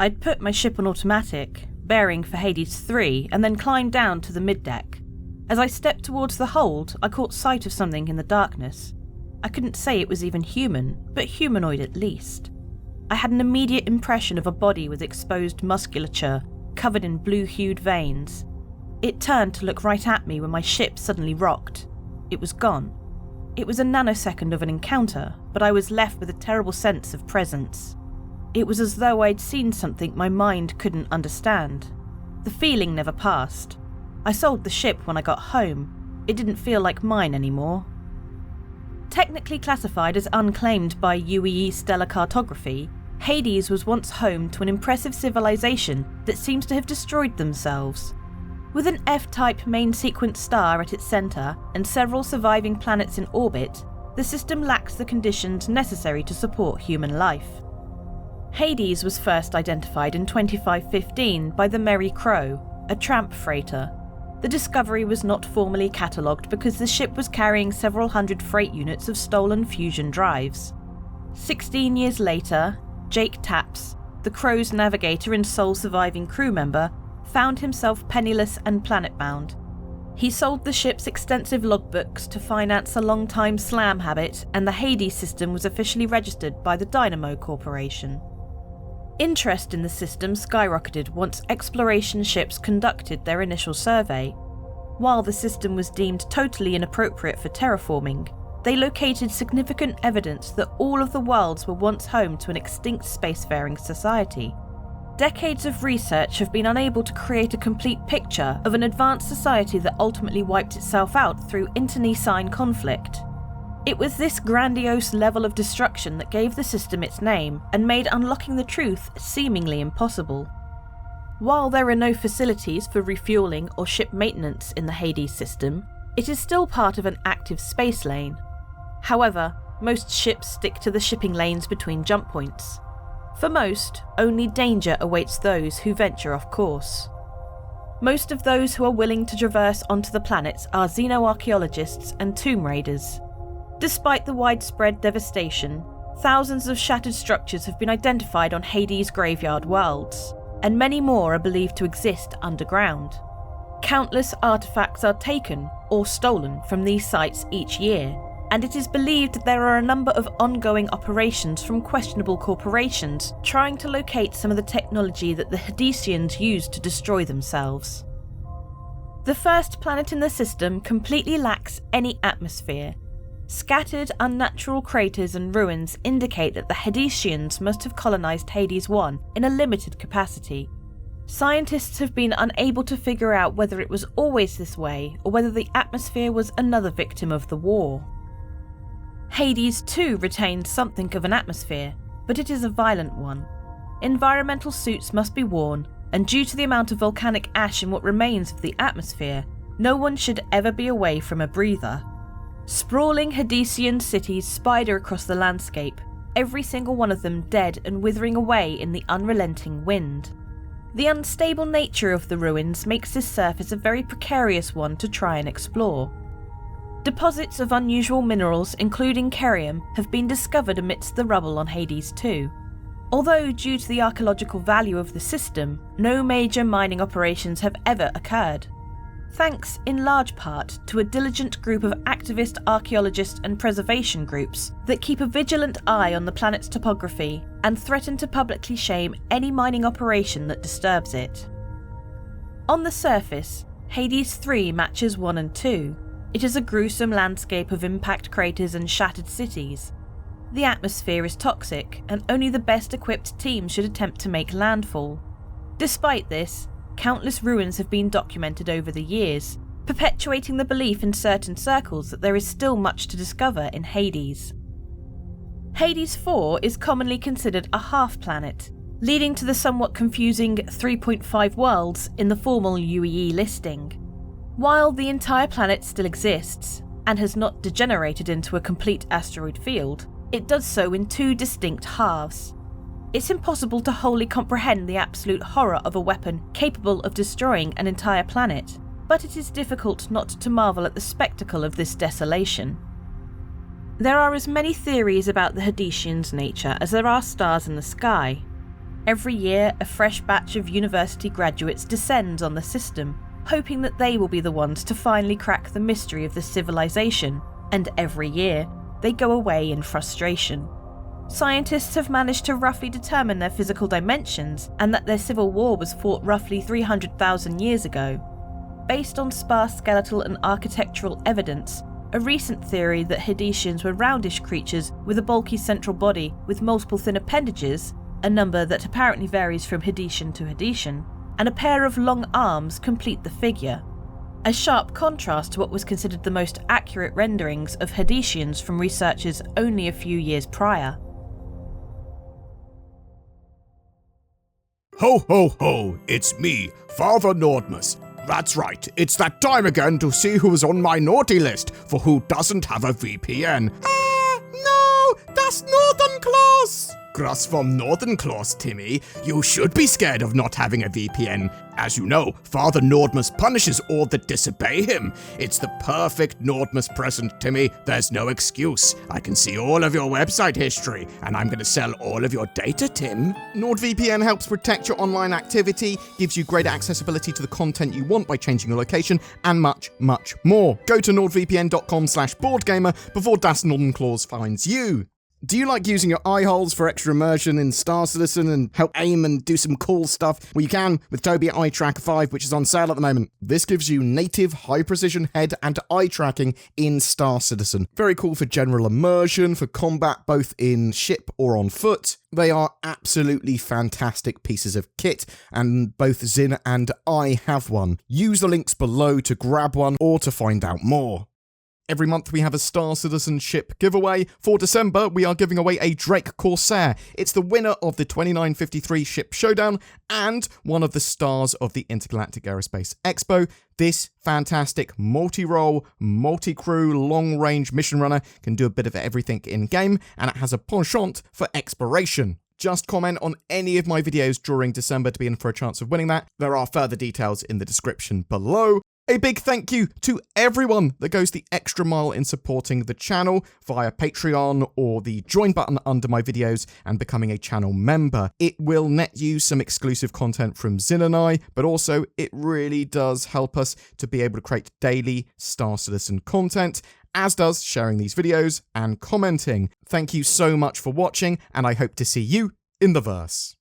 I'd put my ship on automatic, bearing for Hades 3, and then climbed down to the middeck. As I stepped towards the hold, I caught sight of something in the darkness. I couldn't say it was even human, but humanoid at least. I had an immediate impression of a body with exposed musculature, covered in blue-hued veins. It turned to look right at me when my ship suddenly rocked. It was gone. It was a nanosecond of an encounter, but I was left with a terrible sense of presence. It was as though I'd seen something my mind couldn't understand. The feeling never passed. I sold the ship when I got home. It didn't feel like mine anymore. Technically classified as unclaimed by UEE Stellar Cartography, Hades was once home to an impressive civilization that seems to have destroyed themselves. With an F-type main sequence star at its centre and several surviving planets in orbit, the system lacks the conditions necessary to support human life. Hades was first identified in 2515 by the Merry Crow, a tramp freighter. The discovery was not formally catalogued because the ship was carrying several hundred freight units of stolen fusion drives. 16 years later, Jake Taps, the Crow's navigator and sole surviving crew member, found himself penniless and planet-bound. He sold the ship's extensive logbooks to finance a long-time slam habit, and the Hades system was officially registered by the Dynamo Corporation. Interest in the system skyrocketed once exploration ships conducted their initial survey. While the system was deemed totally inappropriate for terraforming, they located significant evidence that all of the worlds were once home to an extinct spacefaring society. Decades of research have been unable to create a complete picture of an advanced society that ultimately wiped itself out through internecine conflict. It was this grandiose level of destruction that gave the system its name and made unlocking the truth seemingly impossible. While there are no facilities for refueling or ship maintenance in the Hades system, it is still part of an active space lane. However, most ships stick to the shipping lanes between jump points. For most, only danger awaits those who venture off course. Most of those who are willing to traverse onto the planets are xenoarchaeologists and tomb raiders. Despite the widespread devastation, thousands of shattered structures have been identified on Hades' graveyard worlds, and many more are believed to exist underground. Countless artifacts are taken or stolen from these sites each year, and it is believed that there are a number of ongoing operations from questionable corporations trying to locate some of the technology that the Hadesians used to destroy themselves. The first planet in the system completely lacks any atmosphere. Scattered, unnatural craters and ruins indicate that the Hadesians must have colonised Hades 1 in a limited capacity. Scientists have been unable to figure out whether it was always this way or whether the atmosphere was another victim of the war. Hades 2 retains something of an atmosphere, but it is a violent one. Environmental suits must be worn, and due to the amount of volcanic ash in what remains of the atmosphere, no one should ever be away from a breather. Sprawling Hadesian cities spider across the landscape, every single one of them dead and withering away in the unrelenting wind. The unstable nature of the ruins makes this surface a very precarious one to try and explore. Deposits of unusual minerals, including cerium, have been discovered amidst the rubble on Hades 2. Although, due to the archaeological value of the system, no major mining operations have ever occurred. Thanks, in large part, to a diligent group of activist archaeologists and preservation groups that keep a vigilant eye on the planet's topography and threaten to publicly shame any mining operation that disturbs it. On the surface, Hades 3 matches 1 and 2. It is a gruesome landscape of impact craters and shattered cities. The atmosphere is toxic, and only the best equipped teams should attempt to make landfall. Despite this, countless ruins have been documented over the years, perpetuating the belief in certain circles that there is still much to discover in Hades. Hades 4 is commonly considered a half-planet, leading to the somewhat confusing 3.5 worlds in the formal UEE listing. While the entire planet still exists, and has not degenerated into a complete asteroid field, it does so in two distinct halves. It's impossible to wholly comprehend the absolute horror of a weapon capable of destroying an entire planet, but it is difficult not to marvel at the spectacle of this desolation. There are as many theories about the Hadesians' nature as there are stars in the sky. Every year, a fresh batch of university graduates descends on the system, hoping that they will be the ones to finally crack the mystery of the civilization, and every year, they go away in frustration. Scientists have managed to roughly determine their physical dimensions and that their civil war was fought roughly 300,000 years ago. Based on sparse skeletal and architectural evidence, a recent theory that Hadesians were roundish creatures with a bulky central body with multiple thin appendages, a number that apparently varies from Hadesian to Hadesian, and a pair of long arms complete the figure. A sharp contrast to what was considered the most accurate renderings of Hadesians from researchers only a few years prior. Ho ho ho, it's me, Father Nordmus. That's right, it's that time again to see who is on my naughty list for who doesn't have a VPN. No, that's Northern Claus! Grass from Northern Claus, Timmy. You should be scared of not having a VPN. As you know, Father Nordmus punishes all that disobey him. It's the perfect Nordmus present, Timmy. There's no excuse. I can see all of your website history, and I'm going to sell all of your data, Tim. NordVPN helps protect your online activity, gives you greater accessibility to the content you want by changing your location, and much, much more. Go to nordvpn.com/BoredGamer before Das Northern Claus finds you. Do you like using your eye holes for extra immersion in Star Citizen and help aim and do some cool stuff? Well, you can with Tobii Eye Tracker 5, which is on sale at the moment. This gives you native high-precision head and eye tracking in Star Citizen. Very cool for general immersion, for combat both in ship or on foot. They are absolutely fantastic pieces of kit, and both Zin and I have one. Use the links below to grab one or to find out more. Every month we have a Star Citizen ship giveaway. For December, we are giving away a Drake Corsair. It's the winner of the 2953 Ship Showdown and one of the stars of the Intergalactic Aerospace Expo. This fantastic multi-role, multi-crew, long-range mission runner can do a bit of everything in-game, and it has a penchant for exploration. Just comment on any of my videos during December to be in for a chance of winning that. There are further details in the description below. A big thank you to everyone that goes the extra mile in supporting the channel via Patreon or the join button under my videos and becoming a channel member. It will net you some exclusive content from Zin and I, but also it really does help us to be able to create daily Star Citizen content, as does sharing these videos and commenting. Thank you so much for watching, and I hope to see you in the verse.